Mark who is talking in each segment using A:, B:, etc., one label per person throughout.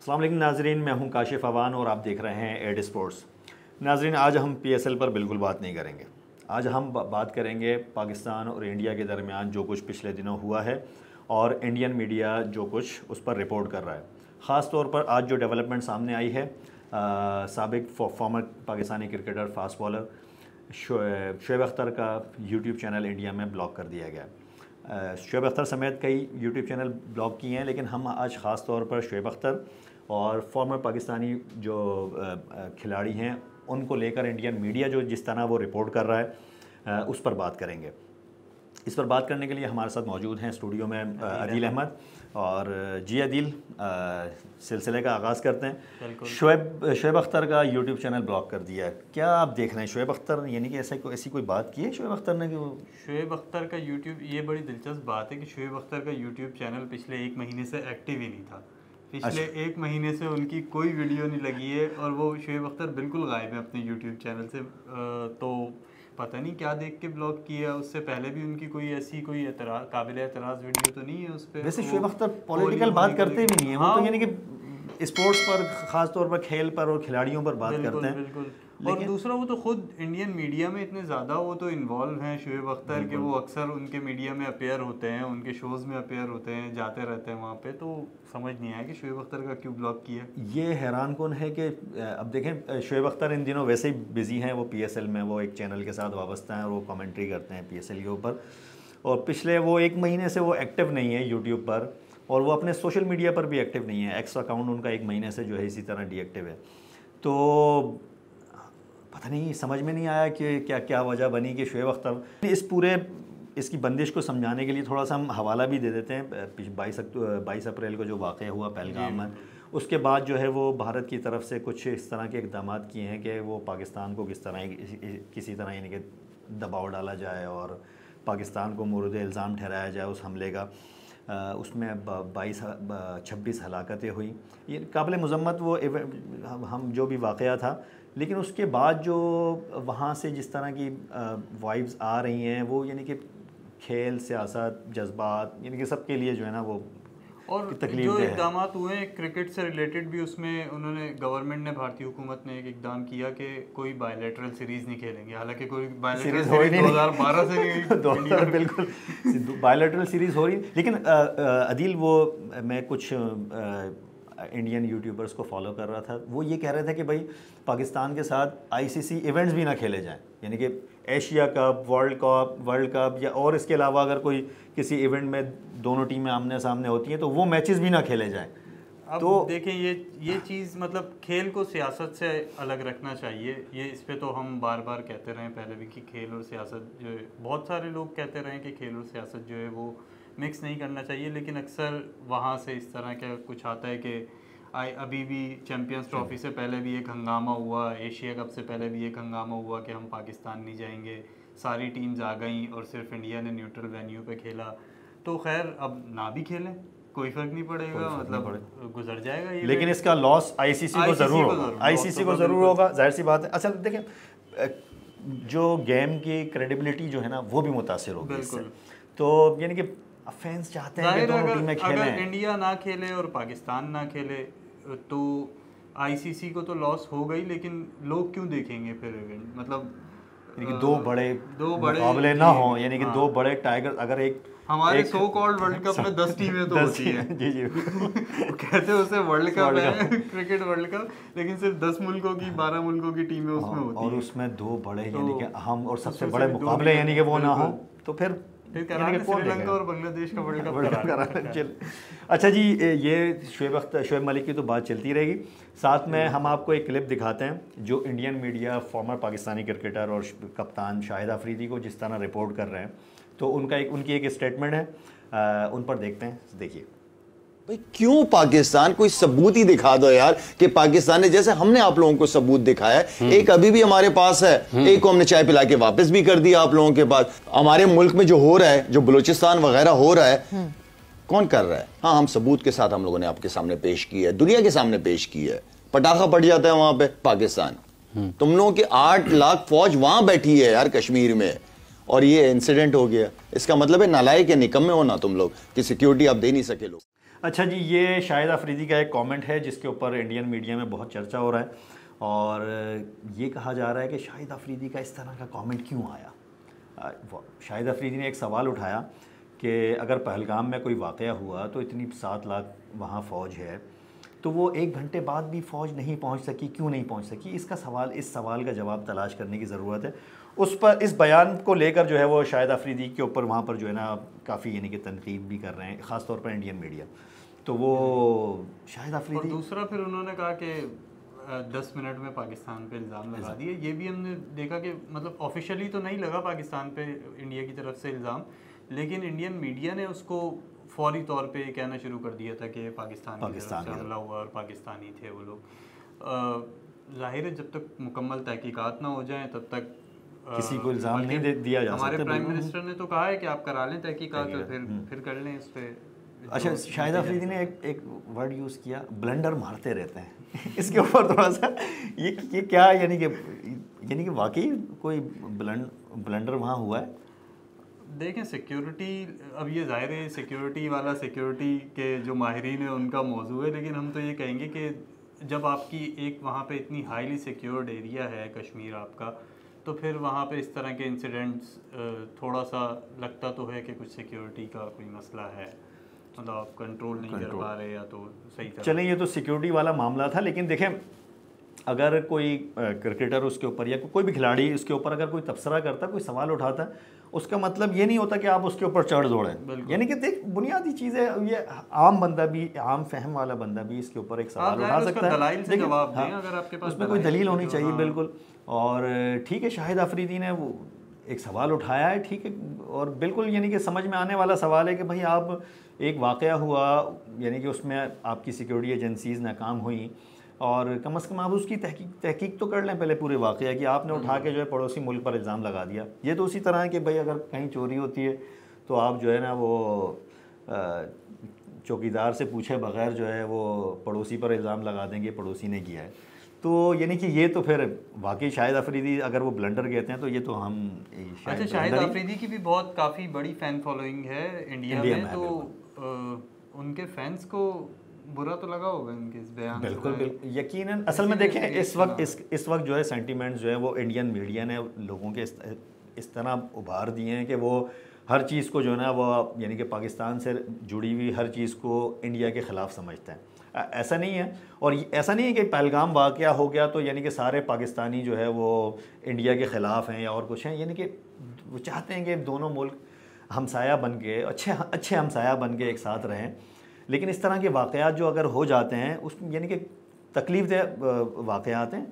A: अस्सलाम वालेकुम नाजरीन, मैं हूं काशिफ अवान और आप देख रहे हैं एड स्पोर्ट्स। नाजरीन, आज हम पीएसएल पर बिल्कुल बात नहीं करेंगे। आज हम बात करेंगे पाकिस्तान और इंडिया के दरमियान जो कुछ पिछले दिनों हुआ है और इंडियन मीडिया जो कुछ उस पर रिपोर्ट कर रहा है। ख़ास तौर पर आज जो डेवलपमेंट सामने आई है, साबिक farmer Pakistani cricketer fast bowler Shoaib Akhtar का यूट्यूब चैनल इंडिया में ब्लॉक कर दिया गया। शोएब अख्तर समेत कई यूट्यूब चैनल ब्लॉक किए हैं, लेकिन हम आज ख़ास तौर पर शोएब अख्तर और फॉर्मर पाकिस्तानी जो खिलाड़ी हैं उनको लेकर इंडियन मीडिया जो जिस तरह वो रिपोर्ट कर रहा है उस पर बात करेंगे। इस पर बात करने के लिए हमारे साथ मौजूद हैं स्टूडियो में अदील अहमद। और जी अदील, सिलसिले का आगाज़ करते हैं। शोएब अख्तर का यूट्यूब चैनल ब्लॉक कर दिया है, क्या आप देख रहे हैं? शोएब अख्तर यानी कि ऐसी कोई बात की है शोएब अख्तर ने कि वो
B: शोएब अख्तर का यूट्यूब, ये बड़ी दिलचस्प बात है कि शोएब अख्तर का यूट्यूब चैनल पिछले 1 महीने से एक्टिव ही नहीं था। पिछले 1 महीने से उनकी कोई वीडियो नहीं लगी है और वो शोएब अख्तर बिल्कुल गायब है अपने यूट्यूब चैनल से। तो पता नहीं क्या देख के ब्लॉक किया। उससे पहले भी उनकी कोई ऐसी कोई काबिल एतराज़ वीडियो तो नहीं है उस पर।
A: वैसे शोएब अख्तर पॉलिटिकल बात करते भी नहीं है, वो तो यानी कि स्पोर्ट्स पर, ख़ास तौर पर खेल पर और खिलाड़ियों पर बात करते हैं।
B: बिल्कुल। और दूसरा, वो तो खुद इंडियन मीडिया में इतने ज़्यादा वो तो इन्वॉल्व हैं शोएब अख्तर के, वो अक्सर उनके मीडिया में अपेयर होते हैं, उनके शोज़ में अपेयर होते हैं, जाते रहते हैं वहाँ पे। तो समझ नहीं आया कि शोएब अख्तर का क्यों ब्लॉक किया।
A: ये हैरान कौन है कि अब देखें, शोएब अख्तर इन दिनों वैसे ही बिज़ी हैं, वो पीएसएल में वो एक चैनल के साथ वाबस्ता हैं और वो कमेंट्री करते हैं पीएसएल के ऊपर। और पिछले वो 1 महीने से वो एक्टिव नहीं है यूट्यूब पर, और वो अपने सोशल मीडिया पर भी एक्टिव नहीं है। एक्स अकाउंट उनका 1 महीने से जो है इसी तरह डीएक्टिव है। तो पता नहीं, समझ में नहीं आया कि क्या क्या वजह बनी कि शोएब अख्तर इसकी बंदिश को समझाने के लिए थोड़ा सा हम हवाला भी दे देते हैं। 22 अप्रैल को जो वाक़या हुआ पहलगाम में, उसके बाद जो है वो भारत की तरफ से कुछ इस तरह के इक़दाम किए हैं कि वो पाकिस्तान को किसी तरह यानी कि दबाव डाला जाए और पाकिस्तान को मोरद इल्ज़ाम ठहराया जाए उस हमले का। उसमें 26 हलाकतें हुई। ये काबिल मज़म्मत वो हम जो भी वाक़या था, लेकिन उसके बाद जो वहाँ से जिस तरह की वाइब्स आ रही हैं वो यानी कि खेल, सियासत, जज्बात यानी कि सबके लिए जो है ना वो
B: और जो इक़दाम हुए हैं क्रिकेट से रिलेटेड भी, उसमें उन्होंने गवर्नमेंट ने, भारतीय हुकूमत ने एक इक़दाम किया कि कोई बायलैटरल सीरीज़ नहीं खेलेंगे। हालांकि कोई बायलैटरल सीरीज़ 2012 से नहीं
A: 2000 बिल्कुल बायलैटरल सीरीज़ हो रही। लेकिन अदील, वो मैं कुछ इंडियन यूट्यूबर्स को फॉलो कर रहा था, वो ये कह रहे थे कि भाई पाकिस्तान के साथ आईसीसी इवेंट्स भी ना खेले जाएं, यानी कि एशिया कप, वर्ल्ड कप या और इसके अलावा अगर कोई किसी इवेंट में दोनों टीमें आमने सामने होती हैं तो वो मैचेस भी ना खेले जाएं।
B: अब तो देखें, ये चीज़ मतलब खेल को सियासत से अलग रखना चाहिए। ये इस पे तो हम बार बार कहते रहे पहले भी कि खेल और सियासत जो है, बहुत सारे लोग कहते रहे कि खेल और सियासत जो है वो मिक्स नहीं करना चाहिए, लेकिन अक्सर वहाँ से इस तरह का कुछ आता है कि अभी भी चैम्पियंस ट्रॉफी से पहले भी एक हंगामा हुआ, एशिया कप से पहले भी एक हंगामा हुआ कि हम पाकिस्तान नहीं जाएंगे, सारी टीम्स आ गई और सिर्फ इंडिया ने न्यूट्रल वेन्यू पे खेला। तो खैर, अब ना भी खेलें कोई फ़र्क नहीं पड़ेगा, मतलब गुजर जाएगा ये।
A: लेकिन इसका लॉस आईसीसी को ज़रूर होगा, जाहिर सी बात है। अच्छा देखें, जो गेम की क्रेडिबिलिटी जो है ना वो भी मुतासिर होगी इससे। तो यानी कि फैंस चाहते हैं कि दोनों टीमें खेलें।
B: अगर इंडिया ना खेले और पाकिस्तान ना खेले तो आईसीसी को तो लॉस हो गई, लेकिन लोग क्यों देखेंगे फिर इवेंट? मतलब
A: यानी कि दो बड़े मुकाबले ना हो, यानी कि दो बड़े टाइगर, अगर एक
B: हमारे सो कॉल्ड वर्ल्ड कप में 10 टीमें तो होती हैं।
A: जी
B: कहते हैं उसे वर्ल्ड कप है, क्रिकेट वर्ल्ड कप, लेकिन सिर्फ 10 मुल्कों की, 12 मुल्कों की टीमें उसमें होती हैं।
A: और उसमें 2 बड़े यानी कि अहम और सबसे बड़े मुकाबले यानी कि वो ना हो तो फिर
B: श्रीलंका और बांग्लादेश का वर्ल्ड कप।
A: अच्छा जी, ये शोएब मलिक की तो बात चलती रहेगी। साथ में हम आपको एक क्लिप दिखाते हैं जो Indian media farmer Pakistani cricketer और कप्तान शाहिद अफरीदी को जिस तरह रिपोर्ट कर रहे हैं, तो उनकी एक स्टेटमेंट है, उन पर देखते हैं। देखिए
C: भाई, क्यों पाकिस्तान कोई सबूत ही दिखा दो यार कि पाकिस्तान ने, जैसे हमने आप लोगों को सबूत दिखाया है, एक अभी भी हमारे पास है, एक को हमने चाय पिला के वापस भी कर दिया आप लोगों के पास। हमारे मुल्क में जो हो रहा है, जो बलूचिस्तान वगैरह हो रहा है, कौन कर रहा है? हाँ, हम सबूत के साथ हम लोगों ने आपके सामने पेश किया है, दुनिया के सामने पेश किया है। पटाखा पड़ जाता है वहां पे पाकिस्तान, तुम लोगों की 8 लाख फौज वहां बैठी है यार कश्मीर में, और ये इंसिडेंट हो गया। इसका मतलब है नालायक या निकम्मे हो ना तुम लोग कि सिक्योरिटी आप दे नहीं सके लोग।
A: अच्छा जी, ये शाहिद अफरीदी का एक कमेंट है जिसके ऊपर इंडियन मीडिया में बहुत चर्चा हो रहा है, और ये कहा जा रहा है कि शाहिद अफरीदी का इस तरह का कमेंट क्यों आया। शाहिद अफरीदी ने एक सवाल उठाया कि अगर पहलगाम में कोई वाक़या हुआ तो इतनी 7 लाख वहाँ फ़ौज है, तो वो 1 घंटे बाद भी फ़ौज नहीं पहुँच सकी, क्यों नहीं पहुँच सकी? इस सवाल का जवाब तलाश करने की ज़रूरत है। उस पर, इस बयान को लेकर जो है वो शाहिद अफरीदी के ऊपर वहाँ पर जो है ना काफ़ी यानी कि तनकीद भी कर रहे हैं, ख़ास तौर पर इंडियन मीडिया। तो वो शाहिद अफरीदी,
B: और दूसरा फिर उन्होंने कहा कि 10 मिनट में पाकिस्तान पे इल्ज़ाम लगा दिए। ये भी हमने देखा कि मतलब ऑफिशियली तो नहीं लगा पाकिस्तान पे इंडिया की तरफ से इल्ज़ाम, लेकिन इंडियन मीडिया ने उसको फौरी तौर पे कहना शुरू कर दिया था कि पाकिस्तान की तरफ से हमला हुआ और पाकिस्तानी थे वो लोग। जाहिर है जब तक मुकम्मल तहकीकात ना हो जाएं तब तक
A: किसी को इल्ज़ाम नहीं दिया जा सकता।
B: हमारे प्राइम मिनिस्टर ने तो कहा है कि आप करा लें तहकीकात, तो फिर कर लें इस पर।
A: अच्छा, शाहिद अफरीदी ने एक वर्ड यूज़ किया, ब्लंडर मारते रहते हैं। इसके ऊपर थोड़ा सा ये क्या, यानी कि वाकई कोई ब्लंडर वहाँ हुआ है?
B: देखें सिक्योरिटी, अब ये ज़ाहिर है सिक्योरिटी वाला सिक्योरिटी के जो माहिरीन है उनका मौजू है, लेकिन हम तो ये कहेंगे कि जब आपकी एक वहाँ पे इतनी हाईली सिक्योर्ड एरिया है कश्मीर आपका, तो फिर वहाँ पे इस तरह के इंसिडेंट्स थोड़ा सा लगता तो है कि कुछ सिक्योरिटी का कोई मसला है, मतलब आप कंट्रोल नहीं कर पा रहे या तो सही तरह।
A: चलें, ये तो सिक्योरिटी वाला मामला था, लेकिन देखें अगर कोई क्रिकेटर उसके ऊपर या कोई भी खिलाड़ी उसके ऊपर अगर कोई तबसरा करता, कोई सवाल उठाता, उसका मतलब ये नहीं होता कि आप उसके ऊपर चढ़ दौड़ें। यानी कि देख, बुनियादी चीज़ें, ये आम बंदा भी, आम फहम वाला बंदा भी इसके ऊपर एक सवाल उठा सकता है,
B: लेकिन हाँ, अगर आपके पास
A: उसमें कोई दलील होनी चाहिए। बिल्कुल। और ठीक है, शाहिद अफरीदी ने वो एक सवाल उठाया है, ठीक है, और बिल्कुल यानी कि समझ में आने वाला सवाल है कि भाई आप, एक वाक़या हुआ, यानी कि उसमें आपकी सिक्योरिटी एजेंसीज़ नाकाम हुई, और कम से कम आप उसकी तहकीक तो कर लें पहले पूरे वाक़या की। आपने उठा के जो है पड़ोसी मुल्क पर इल्ज़ाम लगा दिया। ये तो उसी तरह है कि भाई अगर कहीं चोरी होती है तो आप जो है ना वो चौकीदार से पूछे बगैर जो है वो पड़ोसी पर इल्ज़ाम लगा देंगे, पड़ोसी ने किया है। तो यानी कि ये तो फिर वाकई शाहिद अफरीदी अगर वो ब्लंडर कहते हैं तो ये तो हम
B: अच्छा, शाहिद अफरीदी की भी बहुत काफ़ी बड़ी फ़ैन फॉलोइंग है इंडिया में, तो उनके फैंस को बुरा तो लगा होगा इनके इस बयान।
A: बिल्कुल यकीनन। असल में देखें इस वक्त जो है सेंटीमेंट्स जो है वो इंडियन मीडिया ने लोगों के इस तरह उभार दिए हैं कि वो हर चीज़ को जो है ना वो यानी कि पाकिस्तान से जुड़ी हुई हर चीज़ को इंडिया के ख़िलाफ़ समझते हैं। ऐसा नहीं है, और ऐसा नहीं है कि पहलगाम वाक़या हो गया तो यानी कि सारे पाकिस्तानी जो है वो इंडिया के ख़िलाफ़ हैं या और कुछ हैं। यानी कि वो चाहते हैं कि दोनों मुल्क हमसाया बन के, अच्छे हमसाया बन के एक साथ रहें। लेकिन इस तरह के वाक़यात जो अगर हो जाते हैं, उस यानी कि तकलीफ़देह वाक़यात हैं,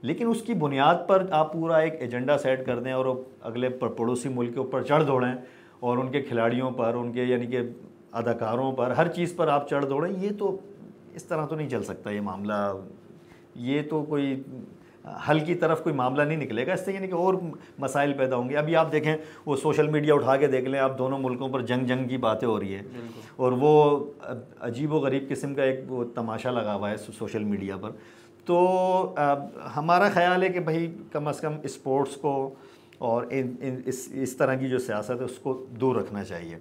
A: लेकिन उसकी बुनियाद पर आप पूरा एक एजेंडा सेट कर दें और अगले पड़ोसी मुल्क के ऊपर चढ़ दौड़ें और उनके खिलाड़ियों पर, उनके यानी कि अदाकारों पर, हर चीज़ पर आप चढ़ दौड़ें, ये तो इस तरह तो नहीं चल सकता ये मामला। ये तो कोई हल की तरफ कोई मामला नहीं निकलेगा इससे, यानी कि और मसाइल पैदा होंगे। अभी आप देखें वो सोशल मीडिया उठा के देख लें आप, दोनों मुल्कों पर जंग की बातें हो रही है, और वो अजीब व गरीब किस्म का एक वो तमाशा लगा हुआ है सोशल मीडिया पर। तो हमारा ख़्याल है कि भाई कम से कम स्पोर्ट्स को और इस तरह की जो सियासत है उसको दूर रखना चाहिए।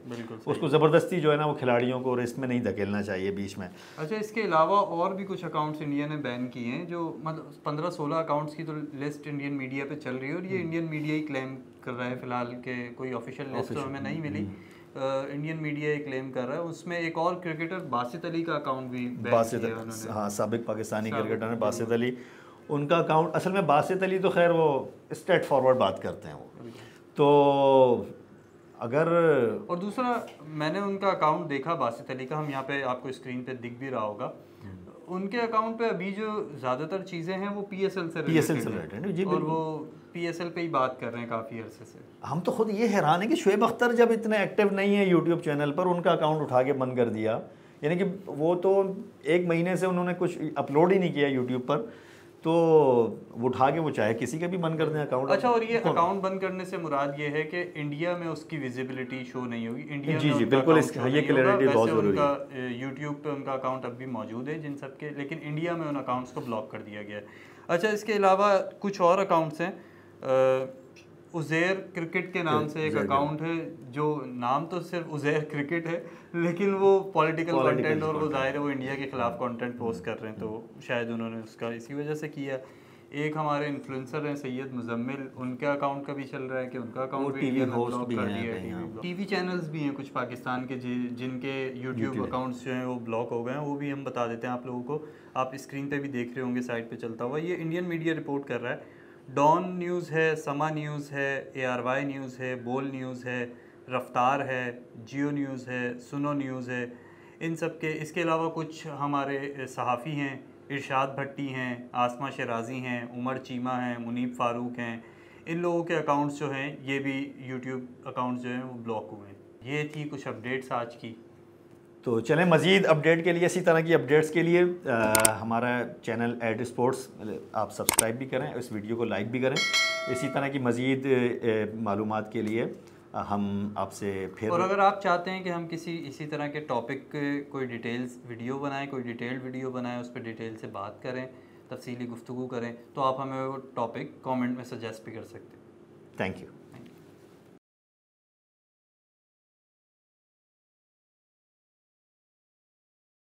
A: उसको ज़बरदस्ती जो है ना वो खिलाड़ियों को रिस्क में नहीं धकेलना चाहिए बीच में।
B: अच्छा, इसके अलावा और भी कुछ अकाउंट्स इंडिया ने बैन किए हैं, जो मतलब 15-16 अकाउंट्स की तो लिस्ट इंडियन मीडिया पे चल रही है, और ये इंडियन मीडिया ही क्लेम कर रहा है फिलहाल के कोई ऑफिशियल लिस्ट तो हमें नहीं मिली। इंडियन मीडिया ही क्लेम कर रहा है। उसमें एक और क्रिकेटर बासित अली का अकाउंट भी बैन किया उन्होंने।
A: हाँ, साबिक पाकिस्तानी क्रिकेटर है बासित अली, उनका अकाउंट, असल में बासित अली तो खैर वो स्ट्रेट फॉरवर्ड बात करते हैं वो, तो अगर, और
B: दूसरा मैंने उनका अकाउंट देखा बासित अली का, हम यहाँ पे आपको स्क्रीन पे दिख भी रहा होगा, उनके अकाउंट पे अभी जो ज़्यादातर चीज़ें हैं वो पीएसएल से रिलेटेड है, और वो पीएसएल पे ही बात कर रहे हैं काफ़ी अरसे से।
A: हम तो खुद ये हैरान है कि शुएब अख्तर जब इतने एक्टिव नहीं है यूट्यूब चैनल पर, उनका अकाउंट उठा के बंद कर दिया। यानी कि वो तो 1 महीने से उन्होंने कुछ अपलोड ही नहीं किया यूट्यूब पर, तो वो उठा के वो चाहे किसी के भी बंद कर दें अकाउंट।
B: अच्छा, और ये अकाउंट बंद करने से मुराद ये है कि इंडिया में उसकी विजिबिलिटी शो नहीं होगी। इंडिया
A: जी
B: में
A: बिल्कुल, ये क्लैरिटी बहुत ज़रूरी है।
B: उनका यूट्यूब पे उनका अकाउंट अब भी मौजूद है जिन सब के, लेकिन इंडिया में उन अकाउंट्स को ब्लॉक कर दिया गया है। अच्छा, इसके अलावा कुछ और अकाउंट्स हैं। उज़ैर क्रिकेट के नाम से एक अकाउंट है, जो नाम तो सिर्फ उज़ैर क्रिकेट है, लेकिन वो पॉलिटिकल कंटेंट, और वो जाहिर है वो इंडिया के खिलाफ कंटेंट पोस्ट कर रहे हैं, तो शायद उन्होंने उसका इसी वजह से किया। एक हमारे इन्फ्लुएंसर हैं सैयद मुजम्मिल, उनके अकाउंट का भी चल रहा है कि उनका अकाउंट
A: टीवी होस्ट भी हैं,
B: टीवी चैनल्स भी हैं कुछ पाकिस्तान के जिनके यूट्यूब अकाउंट्स जो हैं वो ब्लॉक हो गए हैं, वो भी हम बता देते हैं आप लोगों को। आप स्क्रीन पे भी देख रहे होंगे साइड पे चलता हुआ, ये इंडियन मीडिया रिपोर्ट कर रहा है। डॉन न्यूज़ है, समा न्यूज़ है, ARY न्यूज़ है, बोल न्यूज़ है, रफ्तार है, जियो न्यूज़ है, सुनो न्यूज़ है, इन सब के। इसके अलावा कुछ हमारे सहाफ़ी हैं, इरशाद भट्टी हैं, आसमा शराजी हैं, उमर चीमा हैं, मुनीब फ़ारूक हैं, इन लोगों के अकाउंट्स जो हैं ये भी यूट्यूब अकाउंट्स जो हैं वो ब्लॉक हुए हैं। ये थी कुछ अपडेट्स आज की।
A: तो चलें, मज़ीद अपडेट के लिए, इसी तरह की अपडेट्स के लिए हमारा चैनल एड स्पोर्ट्स आप सब्सक्राइब भी करें, इस वीडियो को लाइक भी करें। इसी तरह की मज़ीद मालूमात के लिए हम आपसे फिर,
B: और अगर आप चाहते हैं कि हम किसी इसी तरह के टॉपिक कोई डिटेल्स वीडियो बनाएं, कोई डिटेल्ड वीडियो बनाएं, उस पर डिटेल से बात करें, तफसीली गुफ्तगू करें, तो आप हमें वो टॉपिक कमेंट में सजेस्ट भी कर सकते हैं।
A: Thank you.